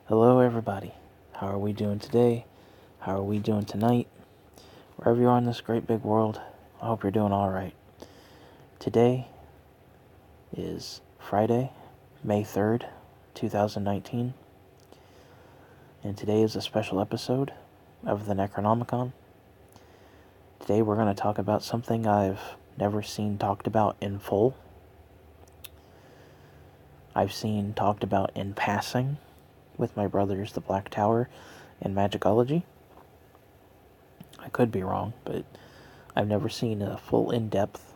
Hello everybody. How are we doing today? How are we doing tonight? Wherever you are in this great big world, I hope you're doing alright. Today is Friday, May 3rd, 2019. And today is a special episode of the Necronomicon. Today we're going to talk about something I've never seen talked about in full. I've seen talked about in passing with my brothers, the Black Tower, and Magickology. I could be wrong, but I've never seen a full in-depth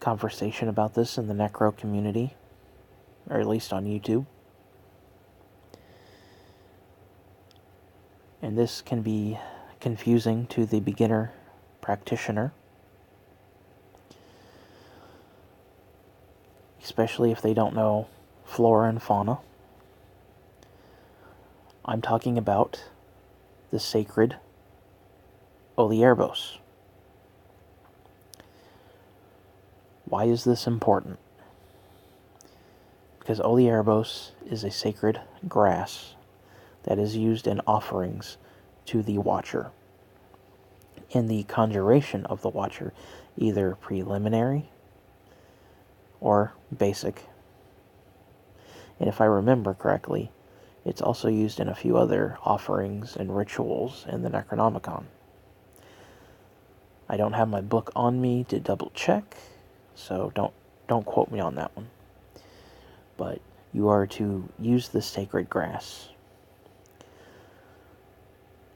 conversation about this in the Necro community, or at least on YouTube. And this can be confusing to the beginner practitioner, especially if they don't know flora and fauna. I'm talking about the sacred Olierbos. Why is this important? Because Olierbos is a sacred grass that is used in offerings to the Watcher. In the conjuration of the Watcher, either preliminary or basic. And if I remember correctly, it's also used in a few other offerings and rituals in the Necronomicon. I don't have my book on me to double check, so don't quote me on that one. But you are to use the sacred grass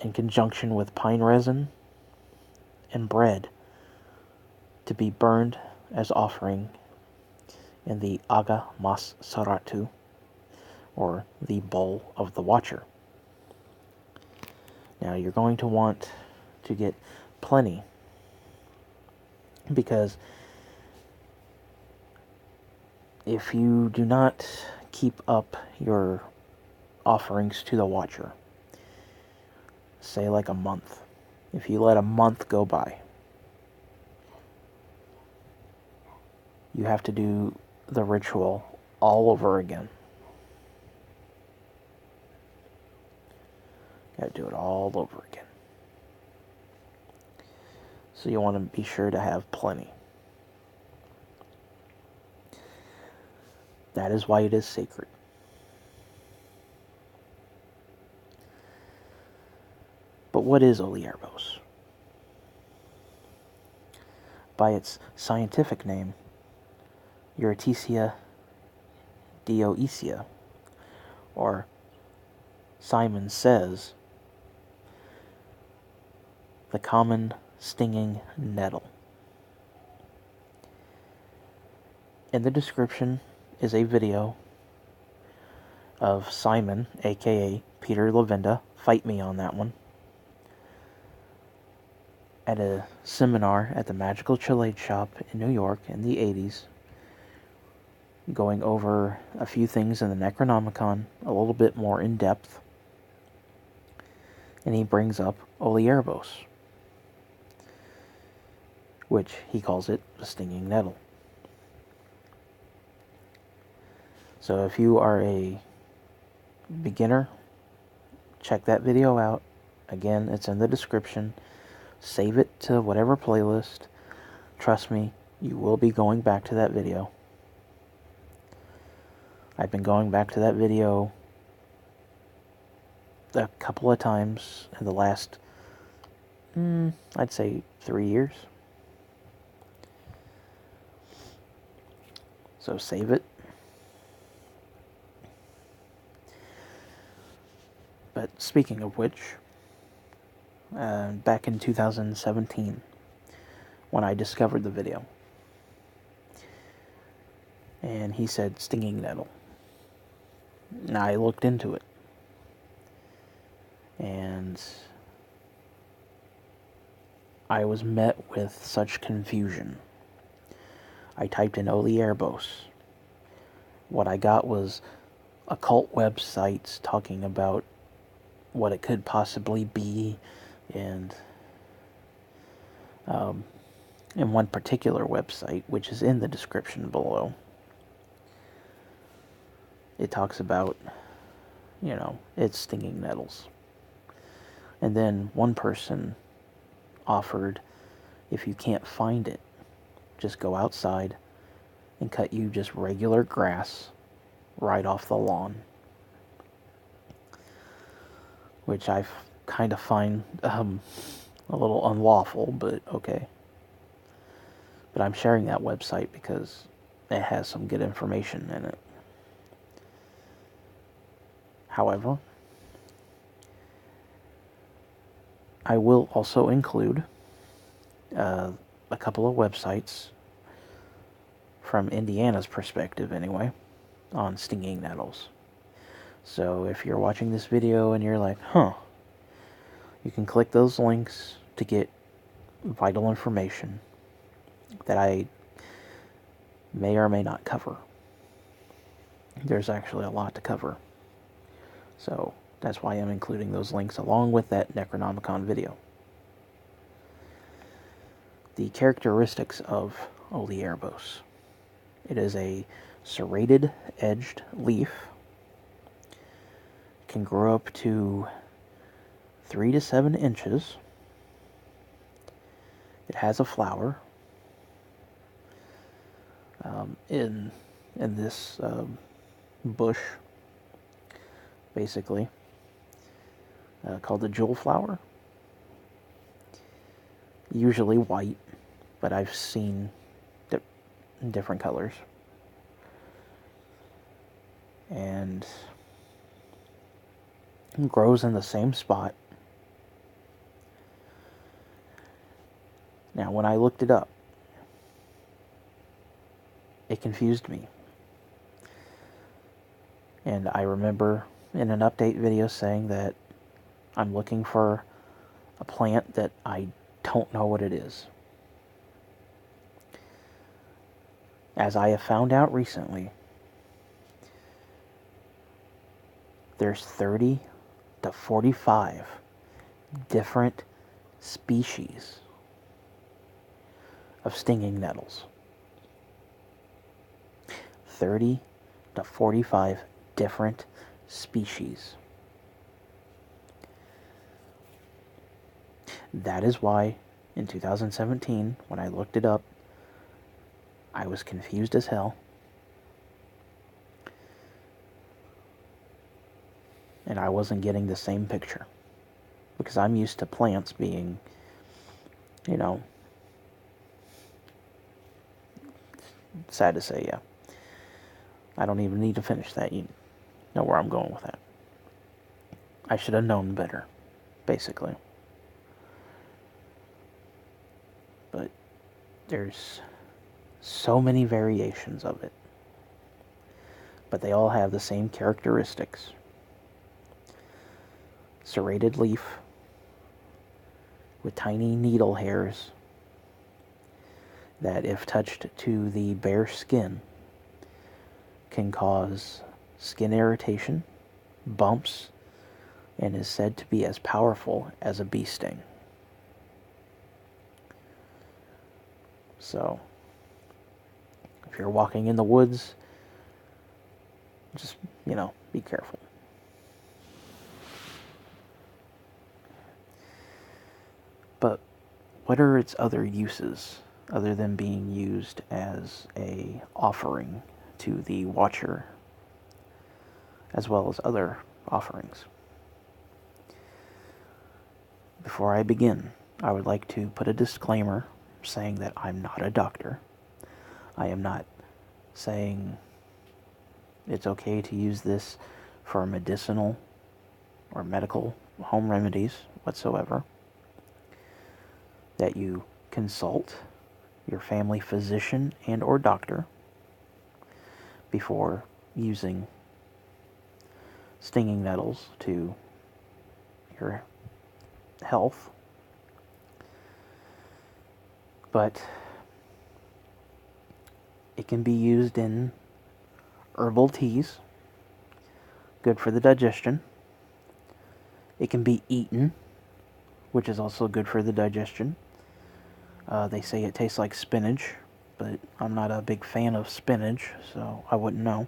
in conjunction with pine resin and bread to be burned as offering in the Aga Mas Saratu, or the Bowl of the Watcher. Now you're going to want to get plenty, because if you do not keep up your offerings to the Watcher, say like a month, if you let a month go by, you have to do the ritual all over again. You gotta do it all over again. So you want to be sure to have plenty. That is why it is sacred. But what is Olierbos? By its scientific name, Urticia dioicia, or Simon says, the common stinging nettle. In the description is a video of Simon, aka Peter Lavinda, fight me on that one, at a seminar at the Magickology shop in New York in the 80s, going over a few things in the Necronomicon a little bit more in depth, and he brings up Olierbos, which he calls it the stinging nettle. So if you are a beginner, check that video out. Again, it's in the description. Save it to whatever playlist. Trust me, you will be going back to that video. I've been going back to that video a couple of times in the last, I'd say 3 years. So save it. But speaking of which, back in 2017, when I discovered the video, and he said stinging nettle, and I looked into it, and I was met with such confusion. I typed in Olierbos. What I got was occult websites talking about what it could possibly be, and in one particular website, which is in the description below, it talks about it's stinging nettles. And then one person offered, if you can't find it, just go outside and cut you just regular grass right off the lawn. Which I kind of find a little unlawful, but okay. But I'm sharing that website because it has some good information in it. However, I will also include a couple of websites from Indiana's perspective anyway on stinging nettles. So if you're watching this video and you're like, you can click those links to get vital information that I may or may not cover. There's actually a lot to cover. So that's why I'm including those links along with that Necronomicon video. The characteristics of Olierbos. It is a serrated edged leaf. Can grow up to 3 to 7 inches. It has a flower in this bush, basically, called the jewel flower. Usually white, but I've seen different colors. And it grows in the same spot. Now, when I looked it up, it confused me. And I remember in an update video saying that I'm looking for a plant that I don't know what it is. As I have found out recently, there's 30 to 45 different species of stinging nettles. 30 to 45 different species. That is why in 2017, when I looked it up, I was confused as hell. And I wasn't getting the same picture. Because I'm used to plants being, sad to say, yeah. I don't even need to finish that. You know where I'm going with that. I should have known better, basically. But there's so many variations of it. But they all have the same characteristics. Serrated leaf with tiny needle hairs that, if touched to the bare skin, can cause skin irritation, bumps, and is said to be as powerful as a bee sting. So, if you're walking in the woods, just, be careful. But what are its other uses, other than being used as a offering to the watcher, as well as other offerings? Before I begin, I would like to put a disclaimer saying that I'm not a doctor. I am not saying it's okay to use this for medicinal or medical home remedies whatsoever. That you consult your family physician and or doctor before using stinging nettles to your health. But it can be used in herbal teas, good for the digestion. It can be eaten, which is also good for the digestion. They say it tastes like spinach, but I'm not a big fan of spinach, so I wouldn't know.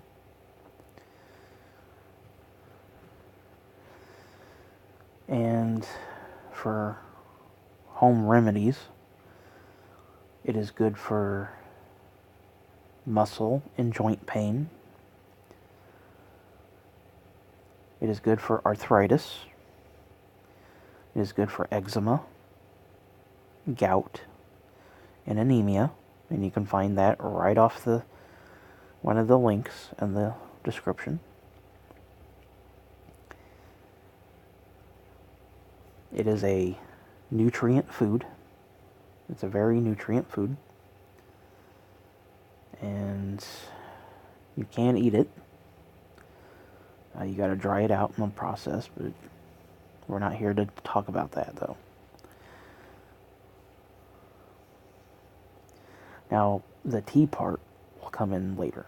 And for home remedies, it is good for muscle and joint pain. It is good for arthritis. It is good for eczema, gout, and anemia. And you can find that right off one of the links in the description. It is a nutrient food. It's a very nutrient food. And you can eat it. You got to dry it out in the process, but we're not here to talk about that, though. Now, the tea part will come in later.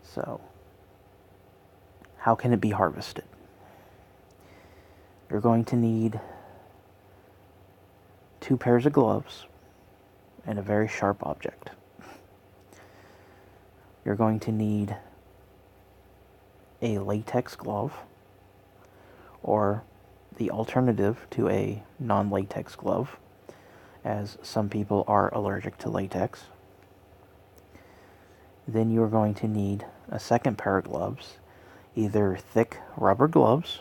So, how can it be harvested? You're going to need 2 pairs of gloves and a very sharp object. You're going to need a latex glove, or the alternative to a non-latex glove, as some people are allergic to latex. Then you're going to need a second pair of gloves, either thick rubber gloves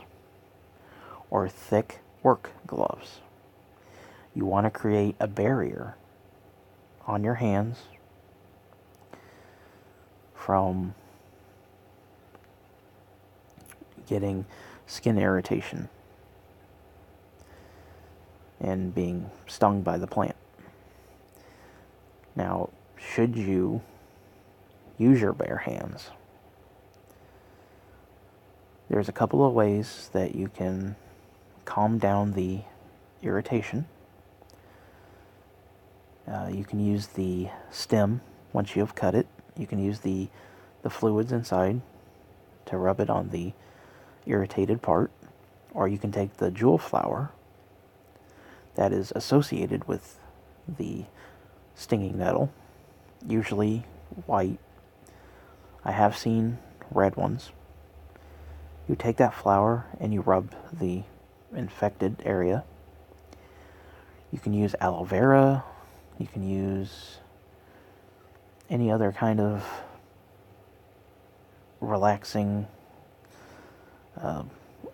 or thick work gloves. You want to create a barrier on your hands from getting skin irritation and being stung by the plant. Now, should you use your bare hands, there's a couple of ways that you can calm down the irritation. You can use the stem once you have cut it. You can use the fluids inside to rub it on the irritated part, or you can take the jewel flower that is associated with the stinging nettle, usually white. I have seen red ones. You take that flower and you rub the infected area. You can use aloe vera. You can use any other kind of relaxing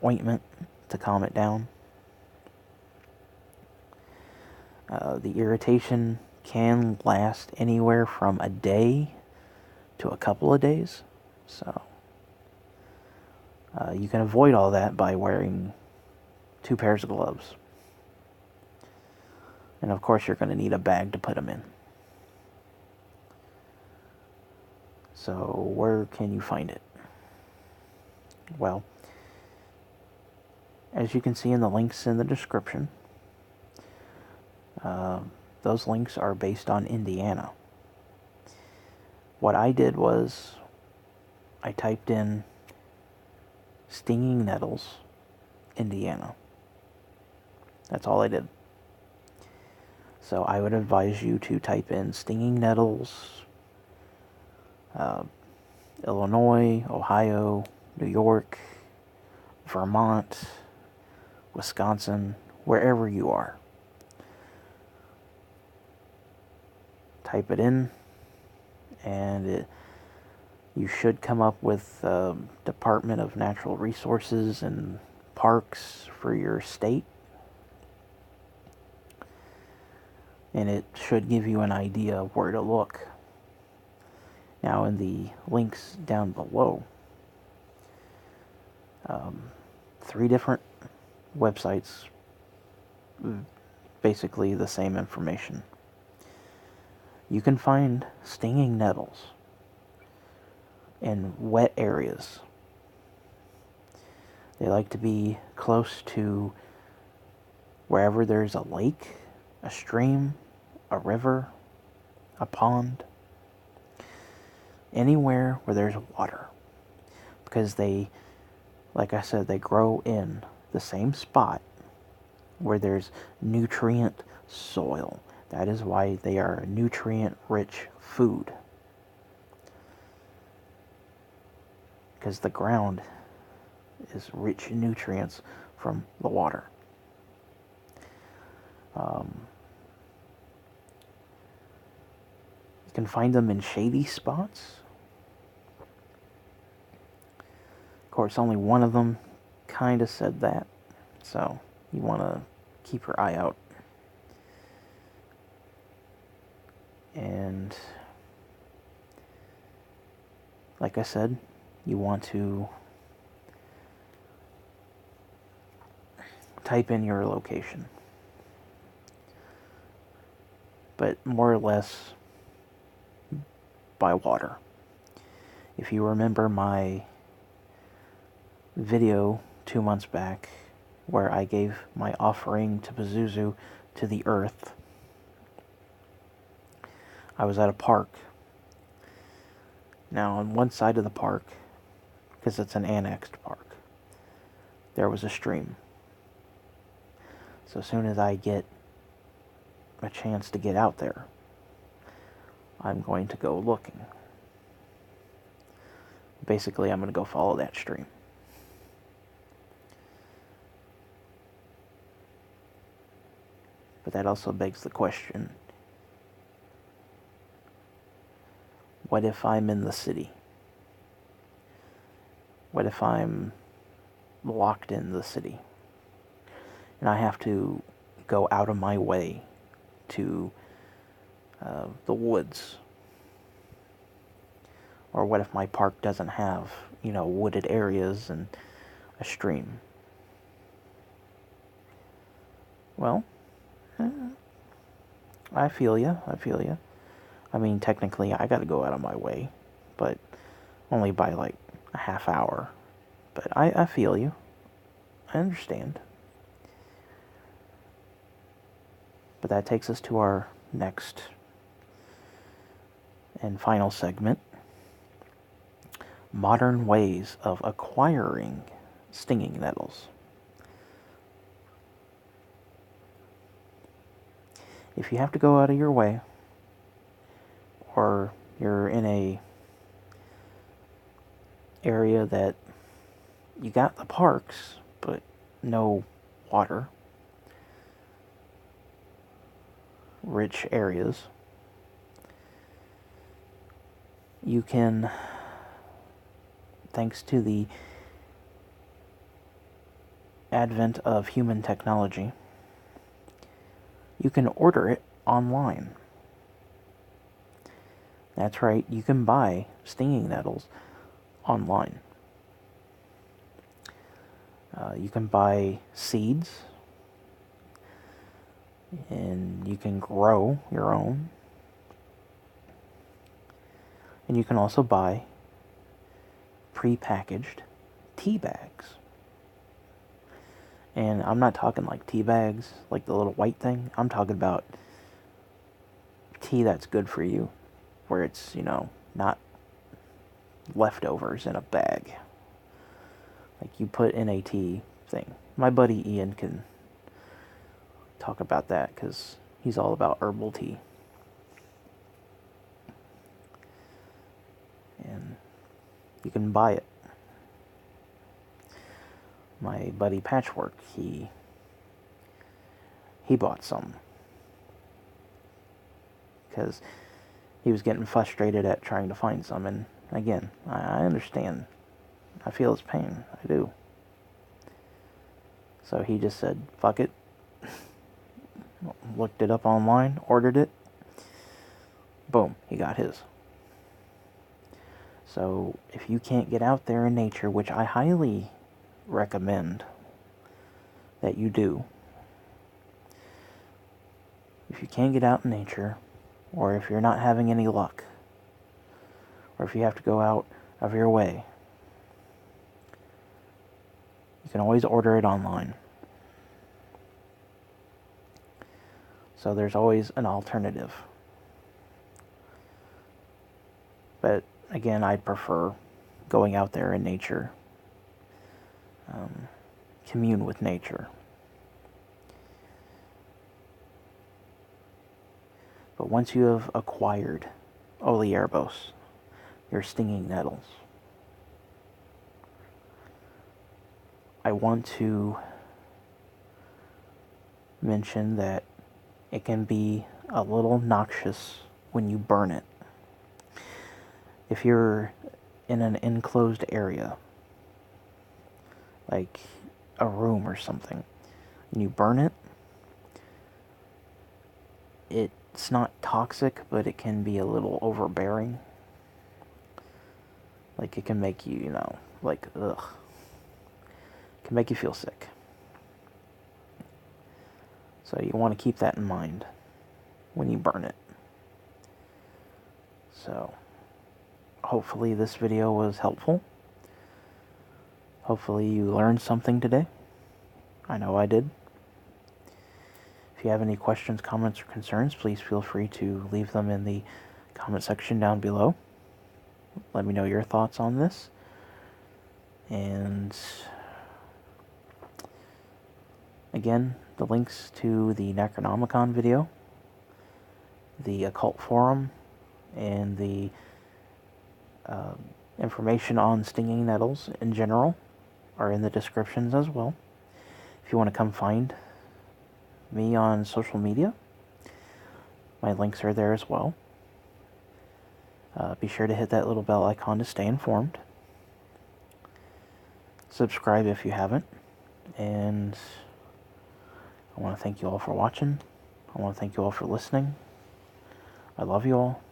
ointment to calm it down. The irritation can last anywhere from a day to a couple of days, so you can avoid all that by wearing 2 pairs of gloves. And of course you're going to need a bag to put them in. So where can you find it? Well, as you can see in the links in the description, those links are based on Indiana. What I did was I typed in stinging nettles, Indiana. That's all I did. So I would advise you to type in stinging nettles, Illinois, Ohio, New York, Vermont, Wisconsin, wherever you are. Type it in, and you should come up with Department of Natural Resources and Parks for your state. And it should give you an idea of where to look. Now, in the links down below, 3 different websites, basically the same information. You can find stinging nettles in wet areas. They like to be close to wherever there's a lake, a stream, a river, a pond, anywhere where there's water. Because they, like I said, they grow in the same spot where there's nutrient soil. That is why they are a nutrient-rich food. because the ground is rich in nutrients from the water. You can find them in shady spots. Of course, only one of them kind of said that, so you want to keep your eye out. And like I said, you want to type in your location, but more or less by water. If you remember my video 2 months back where I gave my offering to Pazuzu to the earth, I was at a park. Now on one side of the park, because it's an annexed park, there was a stream. So as soon as I get a chance to get out there, I'm going to go looking. Basically, I'm going to go follow that stream. But that also begs the question, what if I'm in the city? What if I'm locked in the city? And I have to go out of my way to the woods? Or what if my park doesn't have, wooded areas and a stream? Well, I feel you. I mean, technically, I gotta go out of my way, but only by like a half hour. But I feel you. I understand. But that takes us to our next and final segment. Modern ways of acquiring stinging nettles. If you have to go out of your way, or you're in a area that you got the parks, but no water, rich areas, you can, thanks to the advent of human technology, you can order it online. That's right, you can buy stinging nettles online. You can buy seeds, and you can grow your own. And you can also buy pre-packaged tea bags. And I'm not talking like tea bags, like the little white thing. I'm talking about tea that's good for you, where it's, not leftovers in a bag. Like you put in a tea thing. My buddy Ian can talk about that because he's all about herbal tea. And you can buy it. My buddy Patchwork, he bought some because he was getting frustrated at trying to find some. And again, I understand. I feel his pain. I do. So he just said, fuck it. Looked it up online, ordered it. Boom, he got his. So if you can't get out there in nature, which I highly recommend that you do, if you can't get out in nature, or if you're not having any luck, or if you have to go out of your way, you can always order it online. So there's always an alternative. But again, I prefer going out there in nature. Commune with nature. But once you have acquired Olierbos, your stinging nettles, I want to mention that it can be a little noxious when you burn it. If you're in an enclosed area, like a room or something, and you burn it, it's not toxic, but it can be a little overbearing. Like, it can make you, like, ugh. It can make you feel sick. So you want to keep that in mind when you burn it. So, hopefully this video was helpful. Hopefully you learned something today. I know I did. If you have any questions, comments, or concerns, please feel free to leave them in the comment section down below. Let me know your thoughts on this. And again, the links to the Necronomicon video, the Occult forum, and the information on stinging nettles in general are in the descriptions as well. If you want to come find me on social media, my links are there as well. Be sure to hit that little bell icon to stay informed. Subscribe if you haven't. And I want to thank you all for watching. I want to thank you all for listening. I love you all.